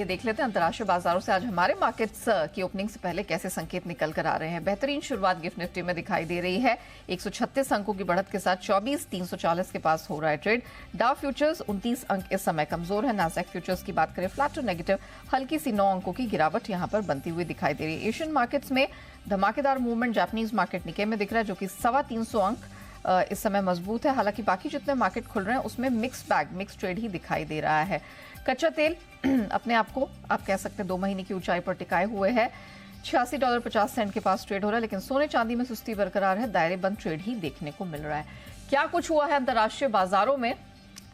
चलिए देख लेते हैं अंतर्राष्ट्रीय बाजारों से आज हमारे मार्केट्स की ओपनिंग से पहले कैसे संकेत निकल कर आ रहे हैं। बेहतरीन शुरुआत गिफ्ट निफ्टी में दिखाई दे रही है। 136 अंकों की बढ़त के साथ 24,340 के पास हो रहा है ट्रेड। डाउ फ्यूचर्स 29 अंक इस समय कमजोर है। नास्डैक फ्यूचर्स की बात करें फ्लैट टू नेगेटिव, हल्की सी 9 अंकों की गिरावट यहां पर बनती हुई दिखाई दे रही है। एशियन मार्केट्स में धमाकेदार मूवमेंट जापानीज मार्केट निके में दिख रहा है, जो कि 325 अंक इस समय मजबूत है। हालांकि बाकी जितने मार्केट खुल रहे हैं उसमें मिक्स ट्रेड ही दिखाई दे रहा है। कच्चा तेल अपने आप को आप कह सकते हैं 2 महीने की ऊंचाई पर टिकाए हुए है। $86.50 के पास ट्रेड हो रहा है, लेकिन सोने चांदी में सुस्ती बरकरार है। दायरे बंद ट्रेड ही देखने को मिल रहा है। क्या कुछ हुआ है अंतर्राष्ट्रीय बाजारों में,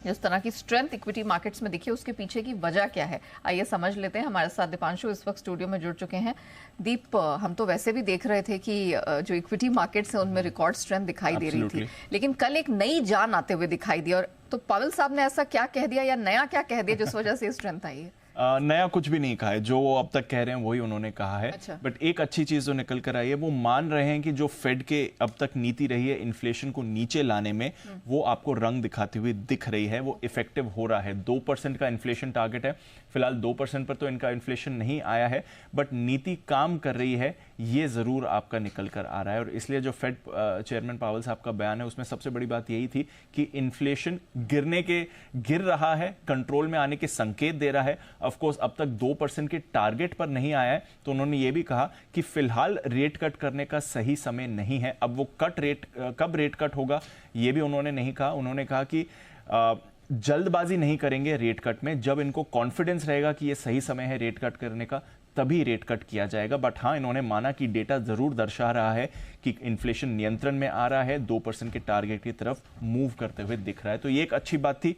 जिस तरह की स्ट्रेंथ इक्विटी मार्केट्स में दिखी, उसके पीछे की वजह क्या है, आइए समझ लेते हैं। हमारे साथ दीपांशु इस वक्त स्टूडियो में जुड़ चुके हैं। दीप, हम तो वैसे भी देख रहे थे कि जो इक्विटी मार्केट्स हैं उनमें रिकॉर्ड स्ट्रेंथ दिखाई दे रही थी, लेकिन कल एक नई जान आते हुए दिखाई दी। और तो पावेल साहब ने ऐसा क्या कह दिया या नया क्या कह दिया जिस वजह से स्ट्रेंथ आई है? नया कुछ भी नहीं कहा है, जो वो अब तक कह रहे हैं वही उन्होंने कहा है। अच्छा। बट एक अच्छी चीज जो निकल कर आई है, वो मान रहे हैं कि जो फेड के अब तक नीति रही है इन्फ्लेशन को नीचे लाने में, वो आपको रंग दिखाती हुई दिख रही है, वो इफेक्टिव हो रहा है। 2% का इन्फ्लेशन टारगेट है, फिलहाल 2% पर तो इनका इन्फ्लेशन नहीं आया है, बट नीति काम कर रही है, ये जरूर आपका निकल कर आ रहा है। और इसलिए जो फेड चेयरमैन पावेल साहब का बयान है, उसमें सबसे बड़ी बात यही थी कि इन्फ्लेशन गिर रहा है, कंट्रोल में आने के संकेत दे रहा है। ऑफ कोर्स अब तक 2% के टारगेट पर नहीं आया है, तो उन्होंने ये भी कहा कि फिलहाल रेट कट करने का सही समय नहीं है। अब वो कब रेट कट होगा ये भी उन्होंने नहीं कहा। उन्होंने कहा कि जल्दबाजी नहीं करेंगे रेट कट में, जब इनको कॉन्फिडेंस रहेगा कि ये सही समय है रेट कट करने का, तभी रेट कट किया जाएगा। बट हाँ, इन्होंने माना कि डेटा जरूर दर्शा रहा है कि इन्फ्लेशन नियंत्रण में आ रहा है, 2% के टारगेट की तरफ मूव करते हुए दिख रहा है। तो ये एक अच्छी बात थी।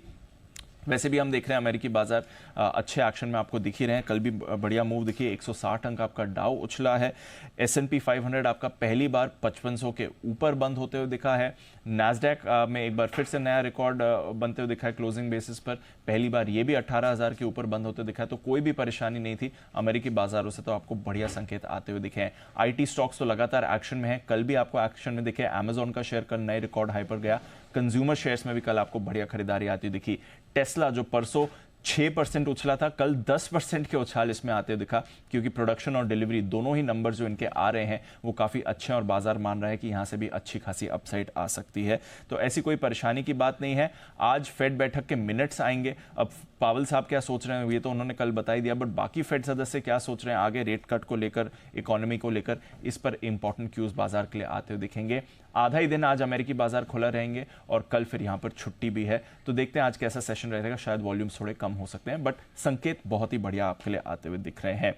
वैसे भी हम देख रहे हैं अमेरिकी बाजार अच्छे एक्शन में आपको दिख ही रहे हैं। कल भी बढ़िया मूव दिखी, 160 अंक आपका डाउ उछला है। S&P 500 आपका पहली बार 5500 के ऊपर बंद होते हुए दिखा है। नास्डैक में एक बार फिर से नया रिकॉर्ड बनते हुए दिखा है क्लोजिंग बेसिस पर। पहली बार ये भी 18,000 के ऊपर बंद होते दिखा है, तो कोई भी परेशानी नहीं थी अमेरिकी बाजारों से, तो आपको बढ़िया संकेत आते हुए दिखे हैं। IT स्टॉक्स तो लगातार एक्शन में है, कल भी आपको एक्शन में दिखे। अमेजॉन का शेयर कल नए रिकॉर्ड हाई पर गया। कंज्यूमर शेयर्स में भी कल आपको बढ़िया खरीदारी आती दिखी। टेस्ला जो परसों 6% उछला था, कल 10% के उछाल इसमें आते दिखा, क्योंकि प्रोडक्शन और डिलीवरी दोनों ही नंबर जो इनके आ रहे हैं वो काफ़ी अच्छे हैं और बाजार मान रहा है कि यहाँ से भी अच्छी खासी अपसाइड आ सकती है। तो ऐसी कोई परेशानी की बात नहीं है। आज फेड बैठक के मिनट्स आएंगे। अब पावेल साहब क्या सोच रहे हैं ये तो उन्होंने कल बता ही दिया, बट बाकी फेड सदस्य क्या सोच रहे हैं आगे रेट कट को लेकर, इकोनॉमी को लेकर, इस पर इंपॉर्टेंट क्यूज बाजार के लिए आते हुए दिखेंगे। आधा ही दिन आज अमेरिकी बाजार खुला रहेंगे और कल फिर यहाँ पर छुट्टी भी है, तो देखते हैं आज कैसा सेशन रहेगा। शायद वॉल्यूम्स थोड़े कम हो सकते हैं, बट संकेत बहुत ही बढ़िया आपके लिए आते हुए दिख रहे हैं।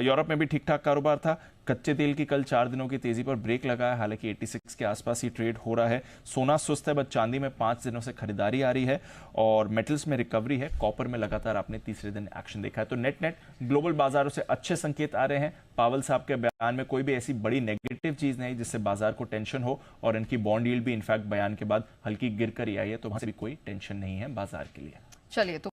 यूरोप में भी ठीक ठाक कारोबार था। कच्चे तेल की कल 4 दिनों की तेजी पर ब्रेक लगा है, हालांकि 86 के आसपास ही ट्रेड हो रहा है। सोना सुस्त है, बट चांदी में 5 दिनों से खरीदारी आ रही है और मेटल्स में रिकवरी है। कॉपर में लगातार आपने तीसरे दिन एक्शन देखा है। तो नेट ग्लोबल बाजारों से अच्छे संकेत आ रहे हैं। पावेल साहब के बयान में कोई भी ऐसी बड़ी नेगेटिव चीज नहीं जिससे बाजार को टेंशन हो, और इनकी बॉन्ड यील्ड भी इनफैक्ट बयान के बाद हल्की गिर कर ही आई है, तो वहां से भी कोई टेंशन नहीं है बाजार के लिए। चलिए तो